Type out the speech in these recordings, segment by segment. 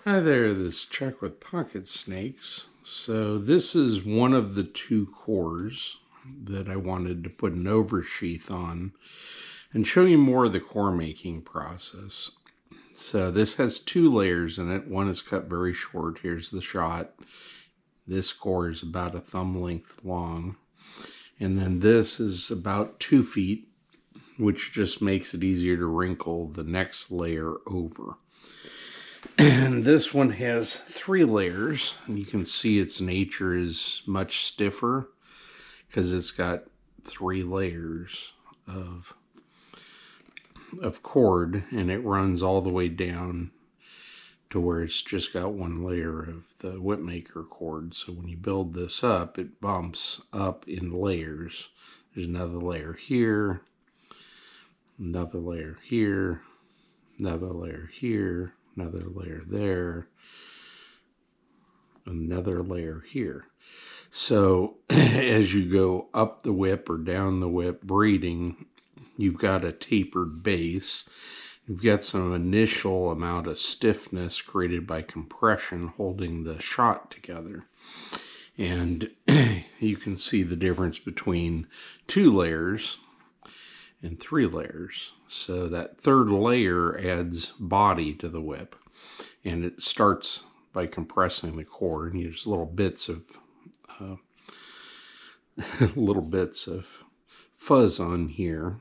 Hi there, this is Chuck with Pocket Snakes. So this is one of the two cores that I wanted to put an oversheath on and show you more of the core making process. So this has two layers in it. One is cut very short. Here's the shot. This core is about a thumb length long. And then this is about 2 feet, which just makes it easier to wrinkle the next layer over. And this one has 3 layers, and you can see its nature is much stiffer because it's got 3 layers of cord, and it runs all the way down to where it's just got 1 layer of the whipmaker cord. So when you build this up, it bumps up in layers. There's another layer here, another layer here, another layer here, another layer there, another layer here. So as you go up the whip or down the whip breeding, you've got a tapered base. You've got some initial amount of stiffness created by compression holding the shot together. And you can see the difference between 2 layers and 3 layers. So that third layer adds body to the whip, and it starts by compressing the core, and there's little bits of fuzz on here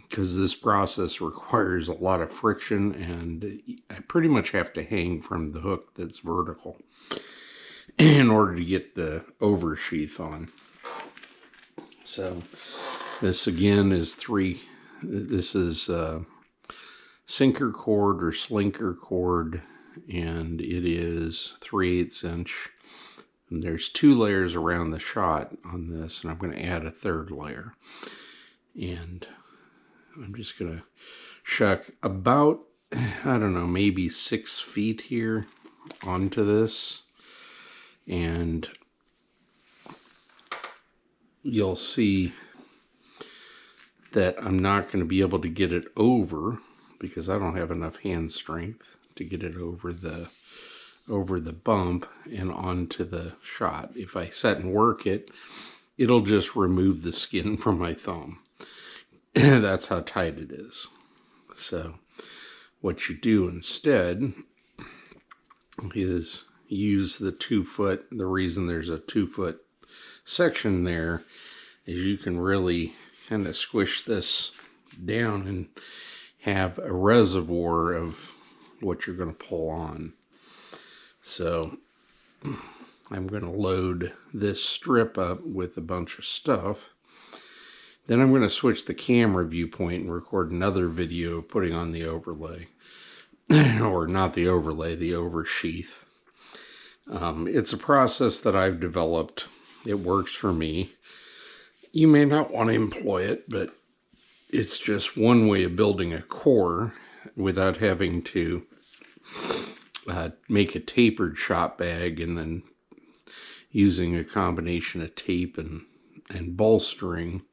because this process requires a lot of friction, and I pretty much have to hang from the hook that's vertical in order to get the oversheath on. So this again is 3. This is sinker cord or slinker cord, and it is 3/8 inch. And there's 2 layers around the shot on this, and I'm going to add a 3rd layer. And I'm just going to shuck about, I don't know, maybe 6 feet here onto this. And you'll see that I'm not going to be able to get it over because I don't have enough hand strength to get it over the bump and onto the shot. If I set and work it, it'll just remove the skin from my thumb. That's how tight it is. So what you do instead is use the 2 foot. The reason there's a 2 foot section there is you can really kind of squish this down and have a reservoir of what you're going to pull on. So I'm going to load this strip up with a bunch of stuff. Then I'm going to switch the camera viewpoint and record another video putting on the overlay. Or not the overlay, the oversheath. It's a process that I've developed. It works for me. You may not want to employ it, but it's just one way of building a core without having to make a tapered shot bag and then using a combination of tape and bolstering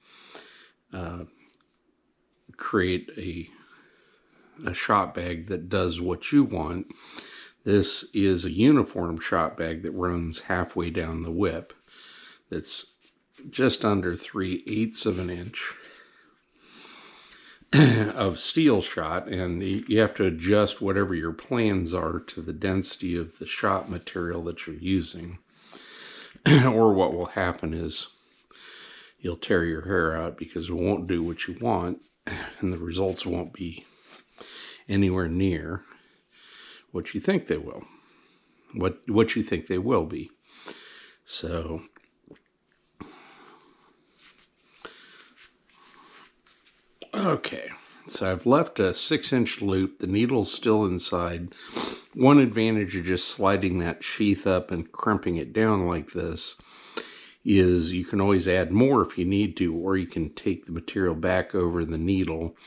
create a shot bag that does what you want. This is a uniform shot bag that runs halfway down the whip. That's just under 3/8 of an inch of steel shot, and you have to adjust whatever your plans are to the density of the shot material that you're using. Or what will happen is you'll tear your hair out because it won't do what you want, and the results won't be anywhere near what you think they will. What you think they will be. So okay, so I've left a 6-inch loop. The needle's still inside. One advantage of just sliding that sheath up and crimping it down like this is you can always add more if you need to, or you can take the material back over the needle,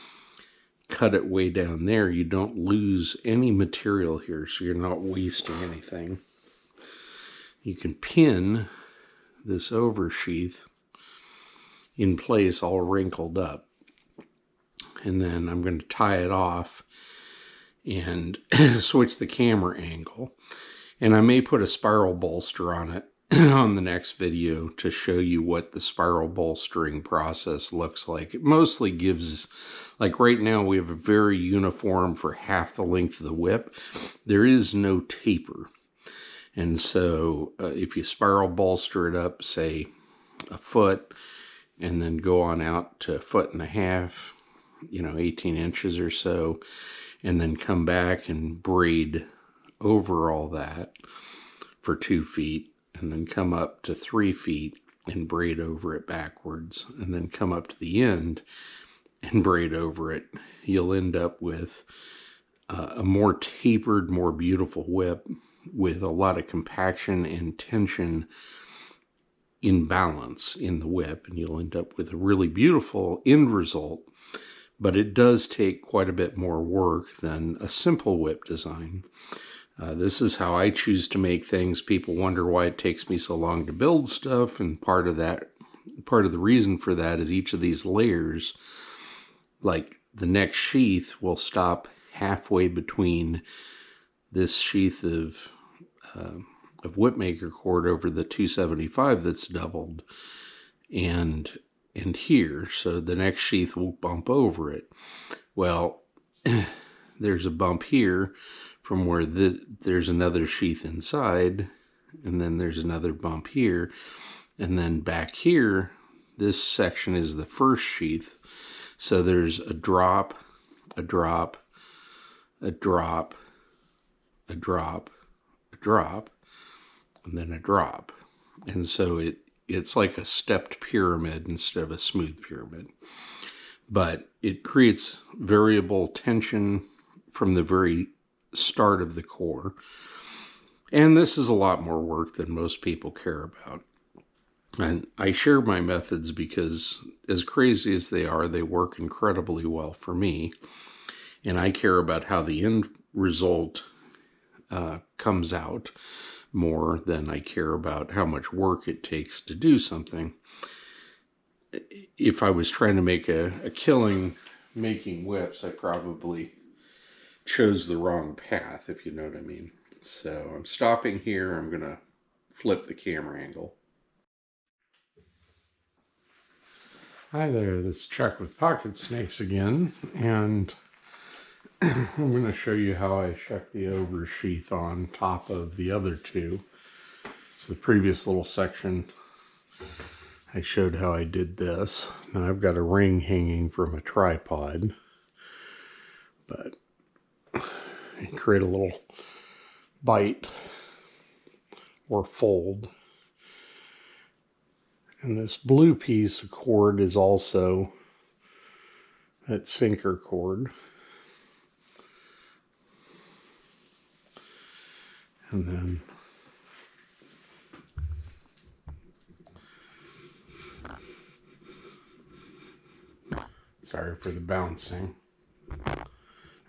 cut it way down there. You don't lose any material here, so you're not wasting anything. You can pin this oversheath in place all wrinkled up. And then I'm going to tie it off and switch the camera angle. And I may put a spiral bolster on it on the next video to show you what the spiral bolstering process looks like. It mostly gives, like right now we have a very uniform for half the length of the whip. There is no taper. And so if you spiral bolster it up, say a foot, and then go on out to a foot and a half, 18 inches or so, and then come back and braid over all that for 2 feet, and then come up to 3 feet and braid over it backwards, and then come up to the end and braid over it, you'll end up with a more tapered, more beautiful whip with a lot of compaction and tension in balance in the whip, and you'll end up with a really beautiful end result. But it does take quite a bit more work than a simple whip design. This is how I choose to make things. People wonder why it takes me so long to build stuff, and part of the reason for that is each of these layers, like the next sheath, will stop halfway between this sheath of whipmaker cord over the 275 that's doubled and here, so the next sheath will bump over it. Well, there's a bump here from where there's another sheath inside, and then there's another bump here, and then back here this section is the first sheath, so there's a drop, a drop, a drop, a drop, a drop, and then a drop. And so it's like a stepped pyramid instead of a smooth pyramid. But it creates variable tension from the very start of the core. And this is a lot more work than most people care about. And I share my methods because, as crazy as they are, they work incredibly well for me. And I care about how the end result comes out more than I care about how much work it takes to do something. If I was trying to make a killing making whips, I probably chose the wrong path, if you know what I mean. So I'm stopping here. I'm going to flip the camera angle. Hi there, this is Chuck with Pocket Snakes again, and I'm going to show you how I shuck the oversheath on top of the other two. So the previous little section, I showed how I did this. Now I've got a ring hanging from a tripod, but I create a little bite or fold. And this blue piece of cord is also that sinker cord. And then sorry for the bouncing.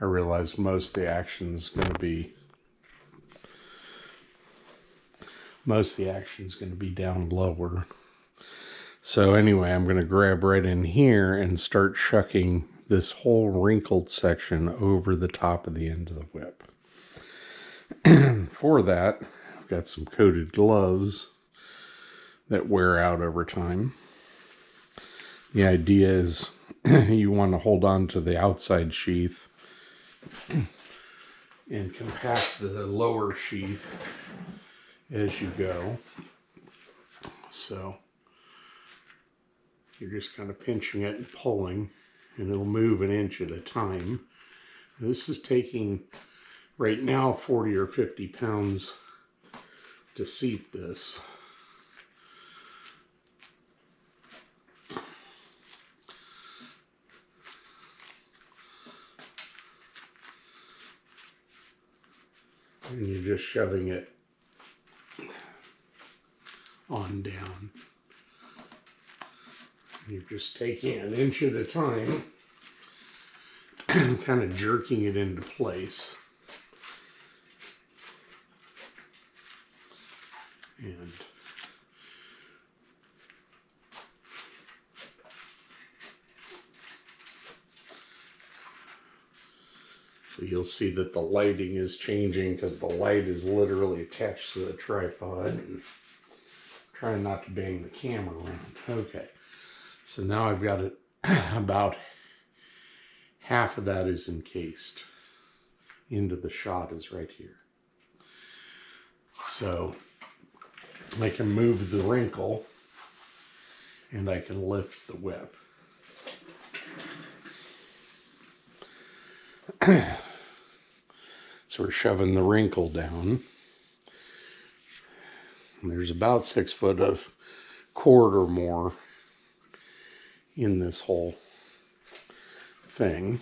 I realize most of the action is going to be down lower. So anyway, I'm going to grab right in here and start shucking this whole wrinkled section over the top of the end of the whip. For that, I've got some coated gloves that wear out over time. The idea is you want to hold on to the outside sheath and compact the lower sheath as you go. So you're just kind of pinching it and pulling, and it'll move an inch at a time. This is taking right now 40 or 50 pounds to seat this. And you're just shoving it on down. You're just taking an inch at a time and kind of jerking it into place. And So you'll see that the lighting is changing because the light is literally attached to the tripod. And trying not to bang the camera around. Okay, so now I've got it about half of that is encased. Into the shot is right here. So I can move the wrinkle and I can lift the whip. So we're shoving the wrinkle down. And there's about 6 foot of cord or more in this whole thing.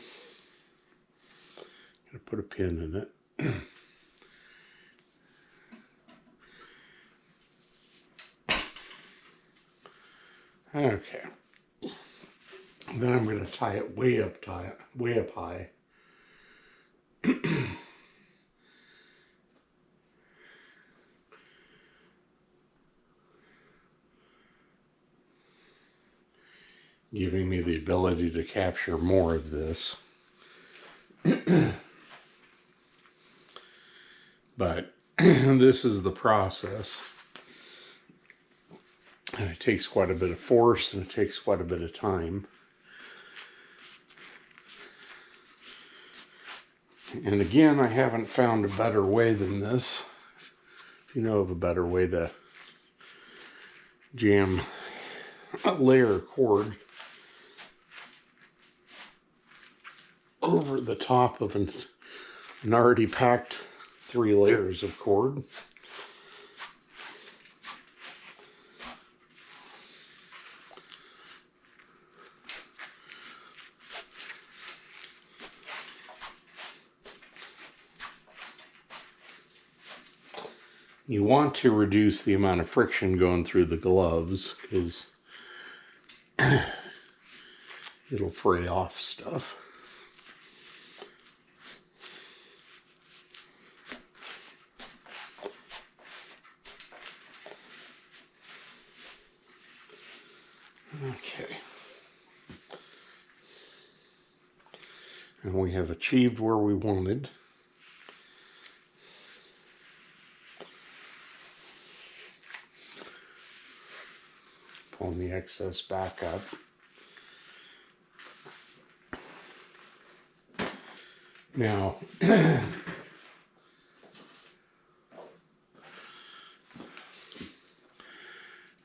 I'm going to put a pin in it. Okay. Then I'm going to tie it way up high. Giving me the ability to capture more of this. But this is the process. And it takes quite a bit of force and it takes quite a bit of time. And again, I haven't found a better way than this. If you know of a better way to jam a layer of cord over the top of an already packed 3 layers of cord. You want to reduce the amount of friction going through the gloves because it'll fray off stuff. Okay. And we have achieved where we wanted. Pulling the excess back up. Now,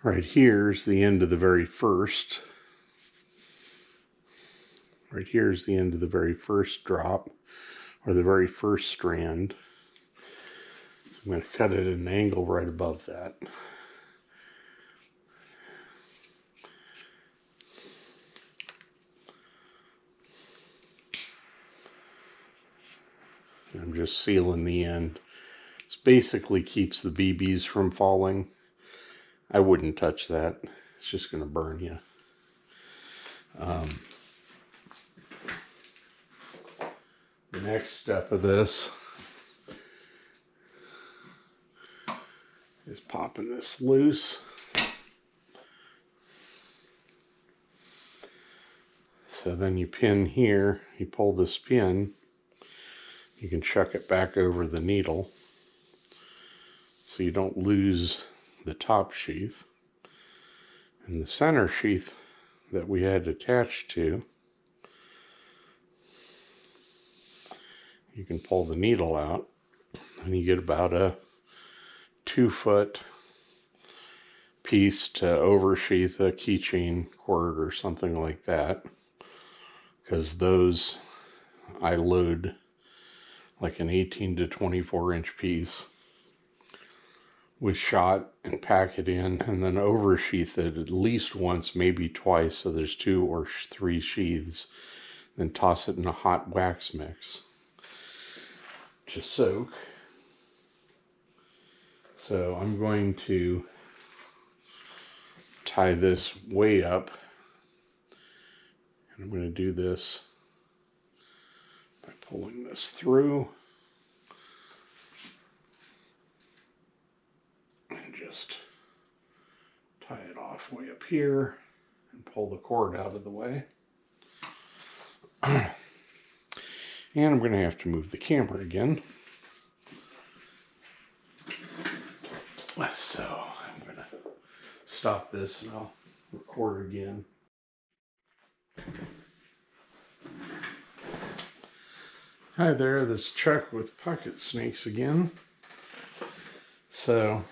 right here's the end of the very first. Right here is the end of the very first drop, or the very first strand. So I'm going to cut it at an angle right above that. I'm just sealing the end. This basically keeps the BBs from falling. I wouldn't touch that. It's just going to burn you. The next step of this is popping this loose. So then you pin here, you pull this pin, you can chuck it back over the needle so you don't lose the top sheath. And the center sheath that we had attached to, you can pull the needle out and you get about a 2 foot piece to oversheath a keychain cord or something like that. Because those I load like an 18 to 24 inch piece with shot and pack it in and then oversheath it at least once, maybe twice, so there's 2 or 3 sheaths. Then toss it in a hot wax mix to soak. So I'm going to tie this way up. And I'm going to do this by pulling this through. And just tie it off way up here and pull the cord out of the way. And I'm going to have to move the camera again. So I'm going to stop this and I'll record again. Hi there, this is Chuck with Pocket Snakes again. So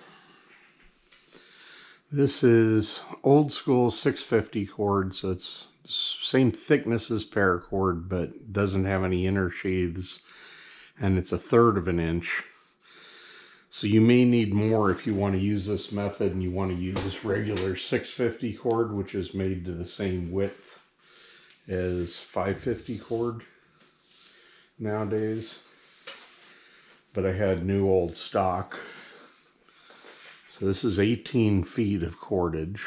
this is old school 650 cord, so it's same thickness as paracord, but doesn't have any inner sheaths, and it's 1/3 of an inch. So you may need more if you want to use this method and you want to use regular 650 cord, which is made to the same width as 550 cord nowadays. But I had new old stock. So this is 18 feet of cordage.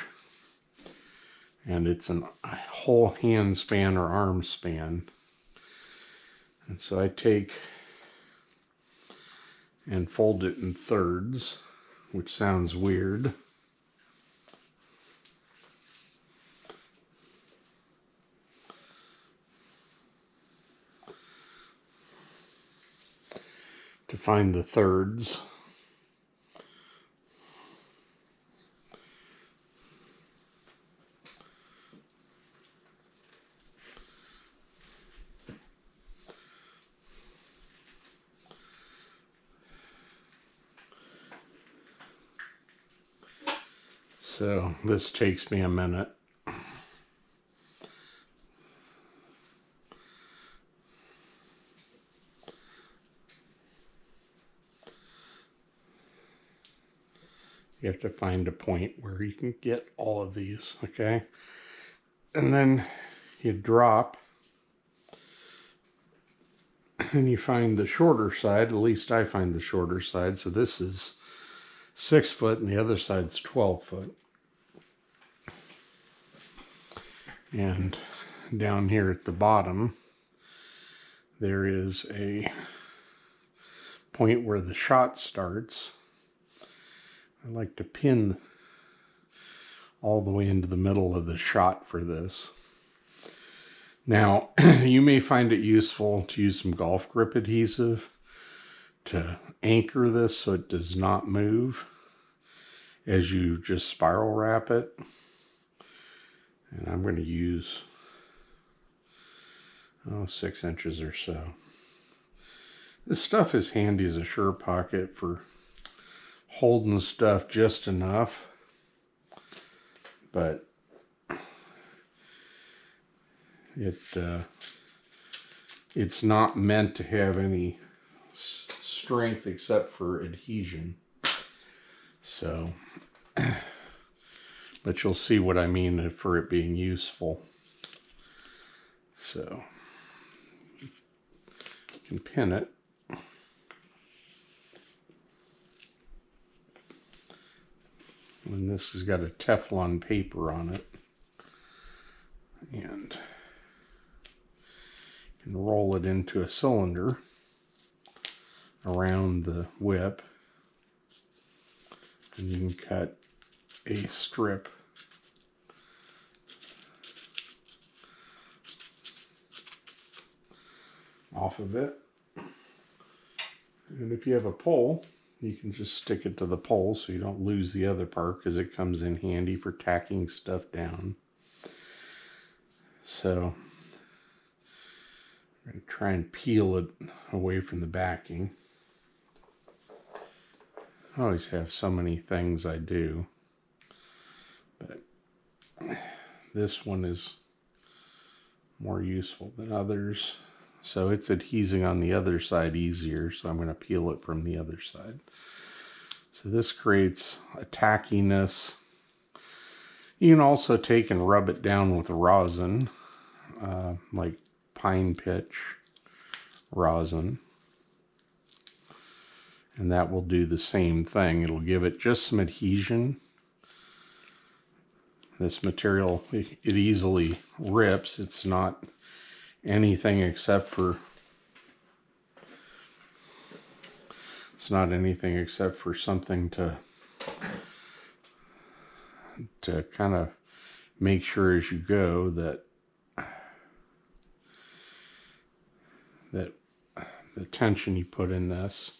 And it's a whole hand span or arm span. And so I take and fold it in thirds, which sounds weird. To find the thirds, so this takes me a minute. You have to find a point where you can get all of these, okay? And then you drop and you find the shorter side. At least I find the shorter side. So this is 6 foot and the other side's 12 foot. And down here at the bottom, there is a point where the shot starts. I like to pin all the way into the middle of the shot for this. Now, you may find it useful to use some golf grip adhesive to anchor this so it does not move as you just spiral wrap it. And I'm going to use 6 inches or so. This stuff is handy as a sure pocket for holding stuff just enough, but it's not meant to have any strength except for adhesion. So, but you'll see what I mean for it being useful. So, you can pin it. And this has got a Teflon paper on it. And you can roll it into a cylinder around the whip. And you can cut a strip off of it. And if you have a pole, you can just stick it to the pole so you don't lose the other part, because it comes in handy for tacking stuff down. So I'm going to try and peel it away from the backing. I always have so many things I do, but this one is more useful than others. So it's adhesing on the other side easier, so I'm going to peel it from the other side. So this creates a tackiness. You can also take and rub it down with rosin, like pine pitch rosin. And that will do the same thing. It'll give it just some adhesion. This material, it easily rips. It's not anything except for something to kind of make sure as you go that the tension you put in this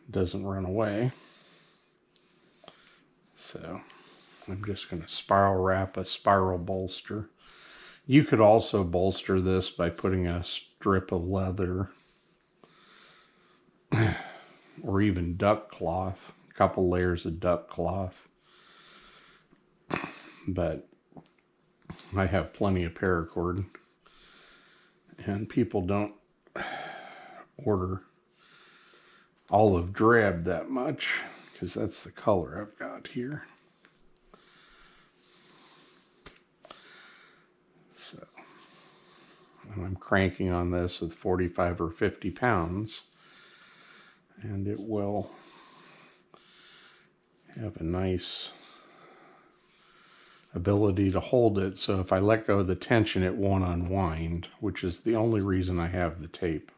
doesn't run away. So I'm just going to spiral wrap a spiral bolster. You could also bolster this by putting a strip of leather or even duck cloth, a couple layers of duck cloth. But I have plenty of paracord, and people don't order olive drab that much because that's the color I've got here. So, and I'm cranking on this with 45 or 50 pounds, and it will have a nice ability to hold it. So if I let go of the tension, it won't unwind, which is the only reason I have the tape.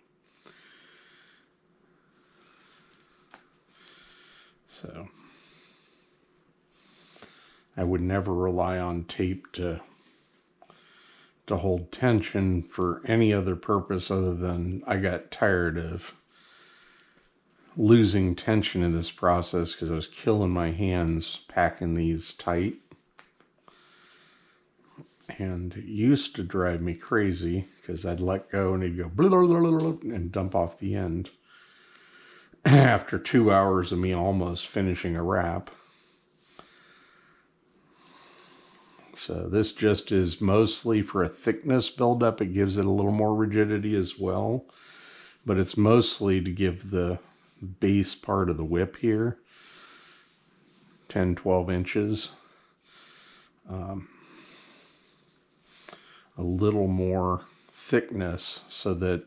So I would never rely on tape to hold tension for any other purpose other than I got tired of losing tension in this process because I was killing my hands packing these tight. And it used to drive me crazy because I'd let go and it'd go blah, blah, blah, blah, and dump off the end after 2 hours of me almost finishing a wrap. So this just is mostly for a thickness buildup. It gives it a little more rigidity as well, but it's mostly to give the base part of the whip here 10-12 inches a little more thickness so that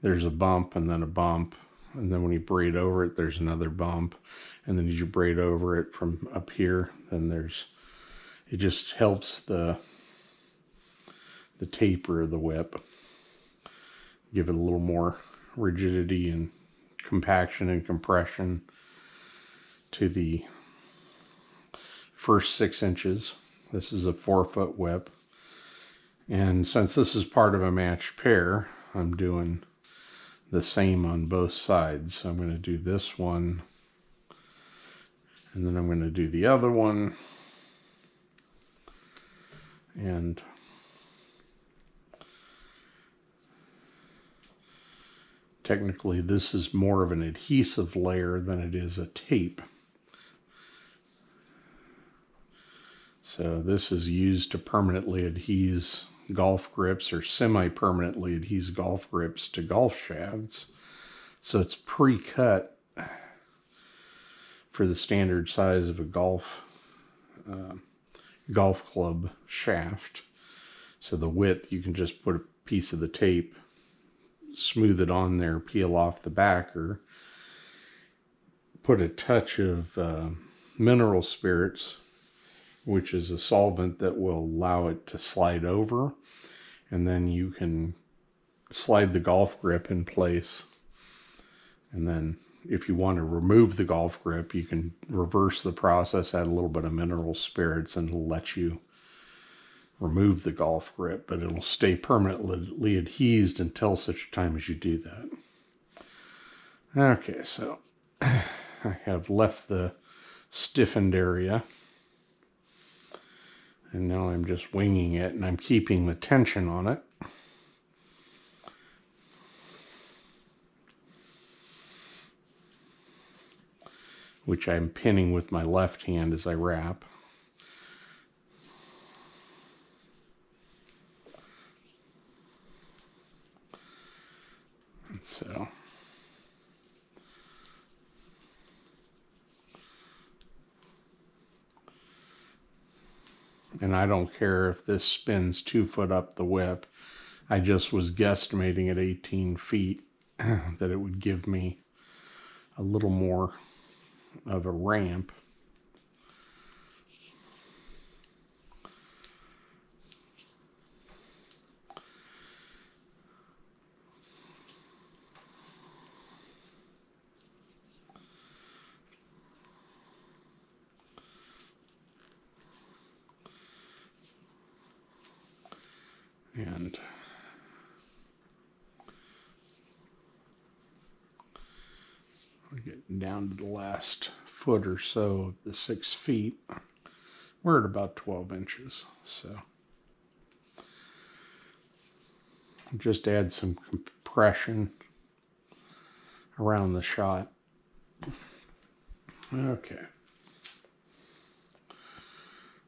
there's a bump and then a bump, and then when you braid over it there's another bump, and then as you braid over it from up here, then it just helps the taper of the whip, give it a little more rigidity and compaction and compression to the first 6 inches. This is a 4-foot whip, and since this is part of a matched pair, I'm doing the same on both sides. So I'm going to do this one, and then I'm going to do the other one, and technically this is more of an adhesive layer than it is a tape. So this is used to permanently adhese golf grips or semi-permanently adhese golf grips to golf shafts. So it's pre-cut for the standard size of a golf club shaft. So the width, you can just put a piece of the tape, smooth it on there, peel off the back, or put a touch of mineral spirits, which is a solvent that will allow it to slide over, and then you can slide the golf grip in place. And then if you want to remove the golf grip, you can reverse the process, add a little bit of mineral spirits, and it'll let you remove the golf grip, but it'll stay permanently adhesed until such time as you do that. Okay, so I have left the stiffened area, and now I'm just winging it, and I'm keeping the tension on it. Which I'm pinning with my left hand as I wrap. And so and I don't care if this spins 2 foot up the whip. I just was guesstimating at 18 feet that it would give me a little more of a ramp. And We're getting down to the last foot or so of the 6 feet. We're at about 12 inches, so just add some compression around the shot. Okay.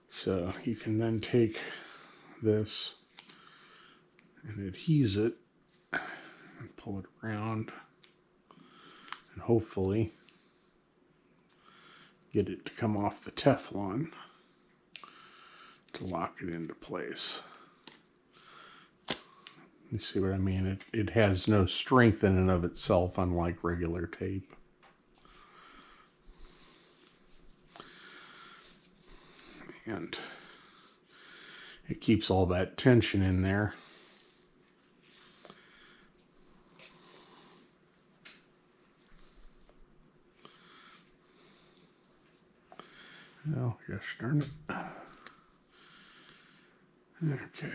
So you can then take this and adhese it and pull it around and hopefully get it to come off the Teflon to lock it into place. You see what I mean? It has no strength in and of itself, unlike regular tape. And it keeps all that tension in there. Oh, gosh darn it. Okay.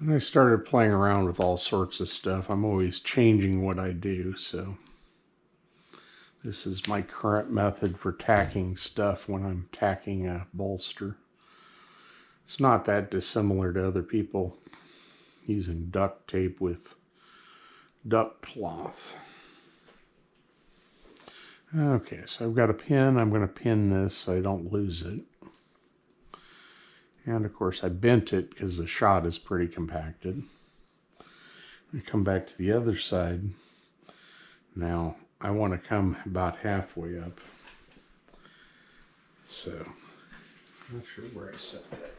And I started playing around with all sorts of stuff. I'm always changing what I do, so this is my current method for tacking stuff when I'm tacking a bolster. It's not that dissimilar to other people using duct tape with duct cloth. Okay, so I've got a pin. I'm going to pin this so I don't lose it. And of course I bent it because the shot is pretty compacted. I come back to the other side. Now I want to come about halfway up. So I'm not sure where I set that.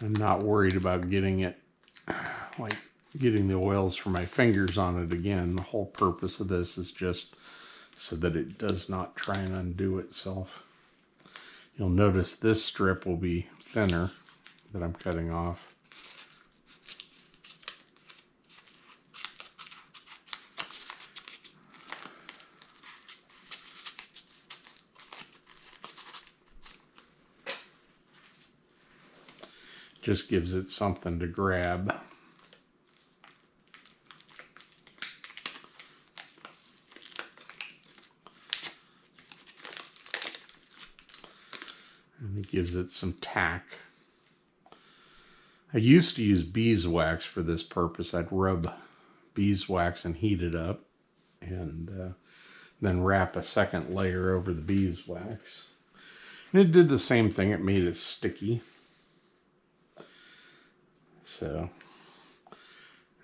I'm not worried about getting it, like getting the oils from my fingers on it again. The whole purpose of this is just so that it does not try and undo itself. You'll notice this strip will be thinner that I'm cutting off. Just gives it something to grab. And it gives it some tack. I used to use beeswax for this purpose. I'd rub beeswax and heat it up and then wrap a second layer over the beeswax. And it did the same thing. It made it sticky. So,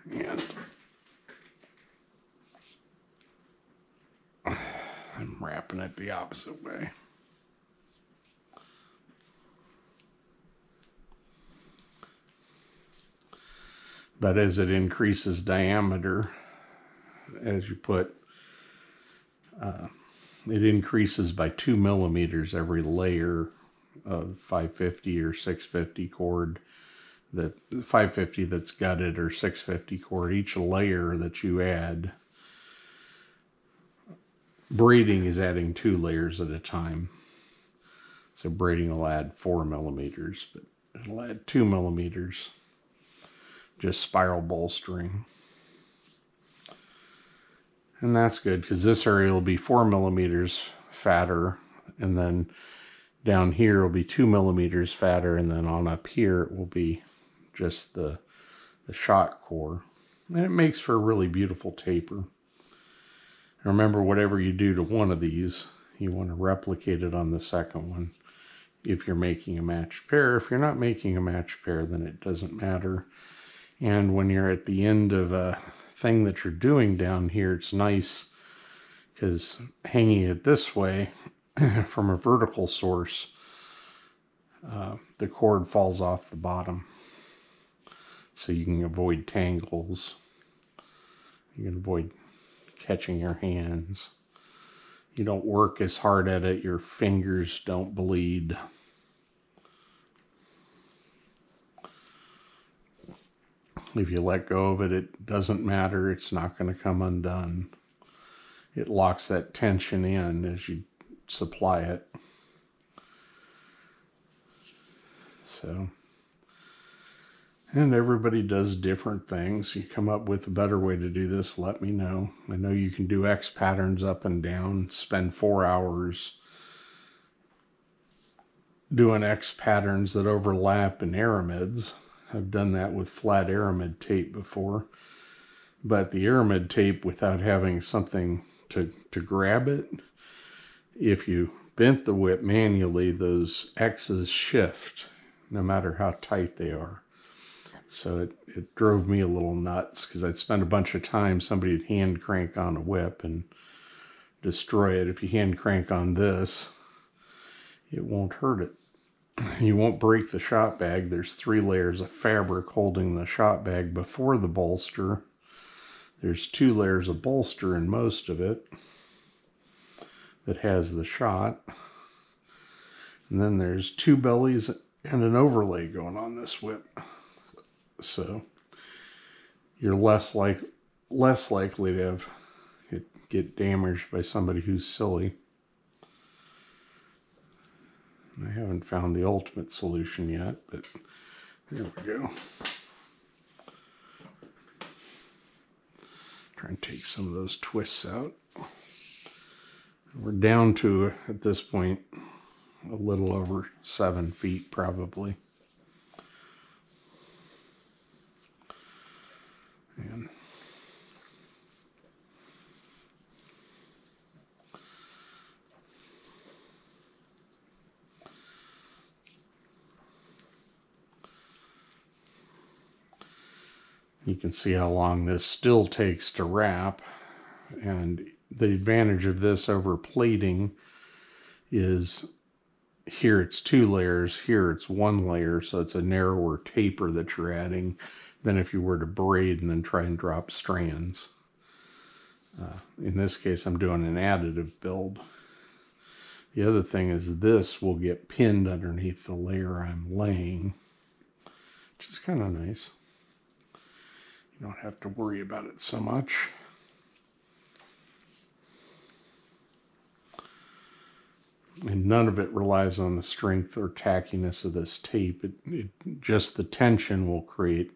and I'm wrapping it the opposite way. But as it increases diameter, as you put, it increases by 2 millimeters every layer of 550 or 650 cord. The 550 that's gutted or 650 cord, each layer that you add, braiding is adding 2 layers at a time. So braiding will add 4 millimeters, but it'll add 2 millimeters. just spiral bolstering. And that's good because this area will be 4 millimeters fatter, and then down here will be 2 millimeters fatter, and then on up here it will be just the shot core. And it makes for a really beautiful taper. Remember, whatever you do to one of these, you want to replicate it on the second one if you're making a matched pair. If you're not making a matched pair, then it doesn't matter. And when you're at the end of a thing that you're doing down here, it's nice because hanging it this way from a vertical source, the cord falls off the bottom. So you can avoid tangles. You can avoid catching your hands. You don't work as hard at it. Your fingers don't bleed. If you let go of it, it doesn't matter. It's not going to come undone. It locks that tension in as you supply it. So, and everybody does different things. You come up with a better way to do this, let me know. I know you can do X patterns up and down, spend 4 hours doing X patterns that overlap in aramids. I've done that with flat aramid tape before. But the aramid tape, without having something to grab it, if you bent the whip manually, those X's shift, no matter how tight they are. So it drove me a little nuts because I'd spend a bunch of time, somebody'd hand crank on a whip and destroy it. If you hand crank on this, it won't hurt it. You won't break the shot bag. There's 3 layers of fabric holding the shot bag before the bolster. There's 2 layers of bolster in most of it that has the shot. And then there's 2 bellies and an overlay going on this whip. So you're less likely to have it get damaged by somebody who's silly. I haven't found the ultimate solution yet, but there we go. Try and take some of those twists out. We're down to, at this point, a little over 7 feet probably. And you can see how long this still takes to wrap. And the advantage of this over plating is here it's 2 layers, here it's 1 layer, so it's a narrower taper that you're adding than if you were to braid and then try and drop strands. In this case, I'm doing an additive build. The other thing is this will get pinned underneath the layer I'm laying, which is kind of nice. You don't have to worry about it so much. And none of it relies on the strength or tackiness of this tape. Just the tension will create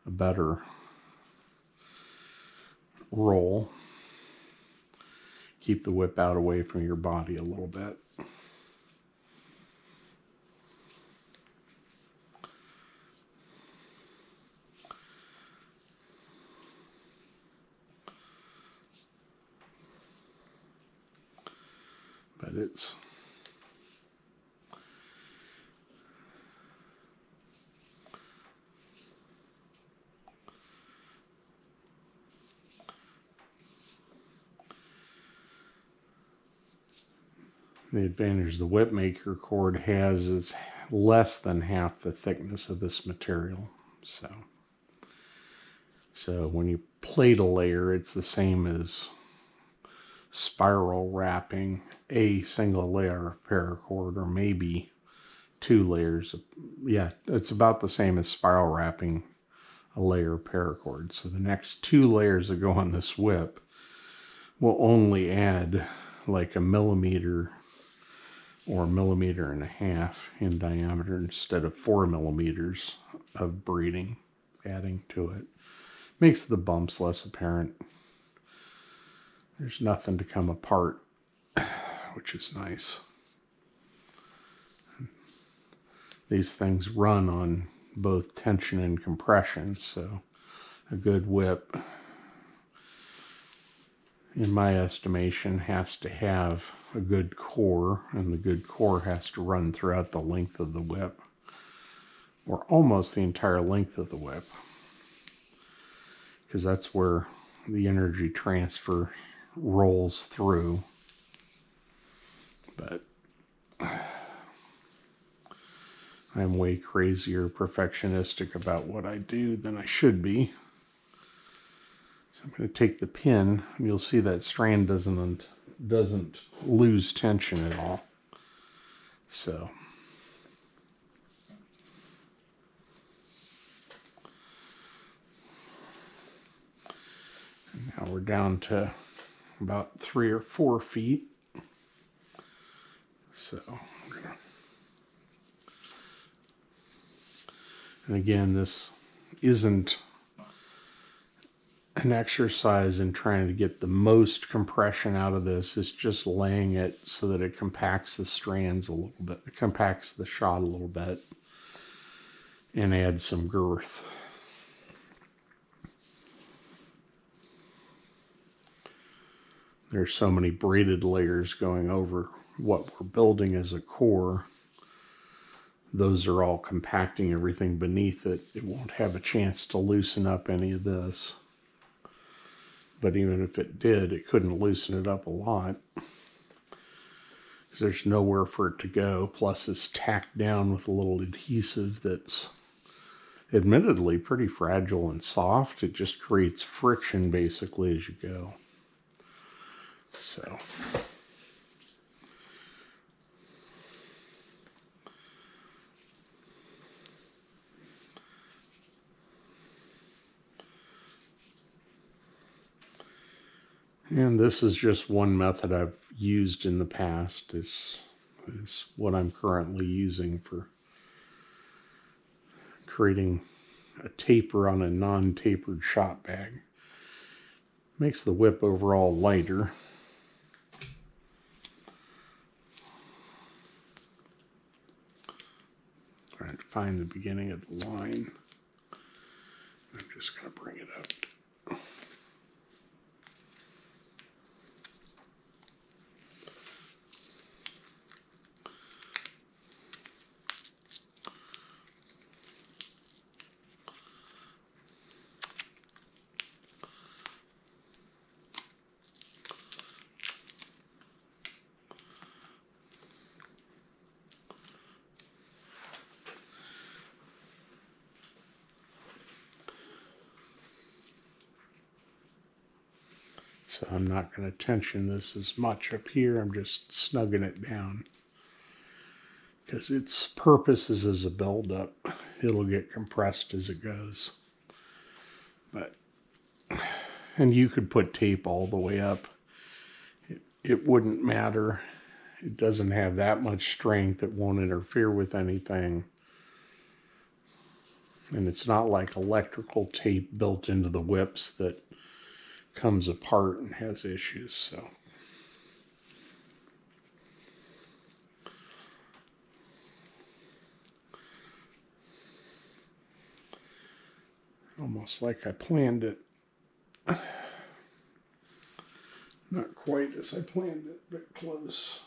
a better roll. Keep the whip out away from your body a little bit. But it's the advantage the whip maker cord has is less than half the thickness of this material. So when you plate a layer, it's the same as spiral wrapping a single layer of paracord, or maybe 2 layers. Yeah, it's about the same as spiral wrapping a layer of paracord. So the next 2 layers that go on this whip will only add like 1 millimeter or 1.5 millimeters in diameter instead of 4 millimeters of braiding adding to it. Makes the bumps less apparent. There's nothing to come apart, which is nice. These things run on both tension and compression, so a good whip, in my estimation, has to have a good core, and the good core has to run throughout the length of the whip, or almost the entire length of the whip, because that's where the energy transfer rolls through. But I'm way crazier perfectionistic about what I do than I should be. So I'm going to take the pin, and you'll see that strand doesn't lose tension at all. So now we're down to about 3 or 4 feet. So we're gonna, and again, this isn't an exercise in trying to get the most compression out of this. It's just laying it so that it compacts the strands a little bit, it compacts the shot a little bit, and adds some girth. There's so many braided layers going over what we're building as a core. Those are all compacting everything beneath it. It won't have a chance to loosen up any of this. But even if it did, it couldn't loosen it up a lot, because there's nowhere for it to go. Plus it's tacked down with a little adhesive that's admittedly pretty fragile and soft. It just creates friction basically as you go. So and this is just one method I've used in the past. Is what I'm currently using for creating a taper on a non-tapered shot bag. Makes the whip overall lighter. Trying to find the beginning of the line. I'm just going to bring it up. So I'm not going to tension this as much up here. I'm just snugging it down, because its purpose is as a build-up. It'll get compressed as it goes. But, and you could put tape all the way up. It wouldn't matter. It doesn't have that much strength. It won't interfere with anything. And it's not like electrical tape built into the whips that comes apart and has issues. So almost like I planned it. Not quite as I planned it, but close.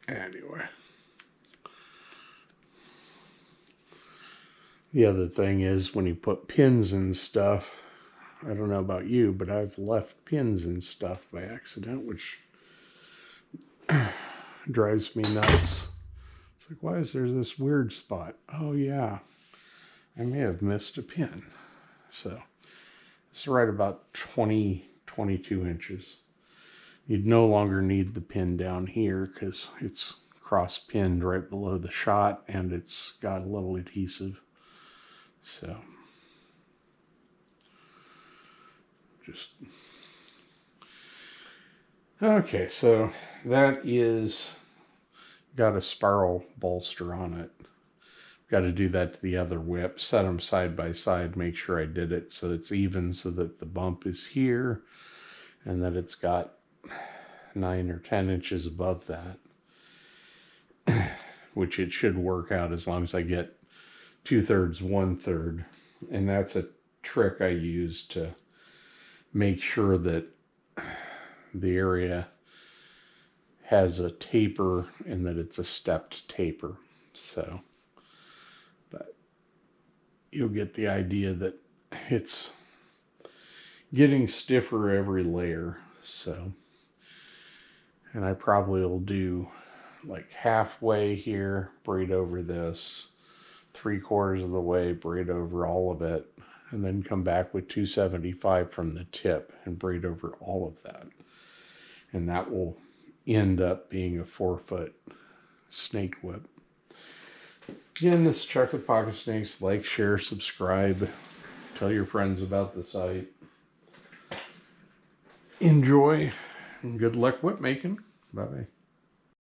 Anyway, the other thing is when you put pins and stuff, I don't know about you, but I've left pins and stuff by accident, which drives me nuts. It's like, why is there this weird spot? Oh yeah, I may have missed a pin. So it's right about 22 inches. You'd no longer need the pin down here because it's cross pinned right below the shot, and it's got a little adhesive. So just okay, so that is got a spiral bolster on it. Got to do that to the other whip, set them side by side, make sure I did it so it's even, so that the bump is here and that it's got 9 or 10 inches above that, which it should work out as long as I get 2/3, 1/3. And that's a trick I use to make sure that the area has a taper and that it's a stepped taper. So, but you'll get the idea that it's getting stiffer every layer. So, and I probably will do like halfway here, braid over this, 3/4 of the way, braid over all of it, and then come back with 275 from the tip and braid over all of that. And that will end up being a 4-foot snake whip. Again, this is Chuck with Pocket Snakes. Like, share, subscribe, tell your friends about the site. Enjoy, and good luck whip making. Bye-bye.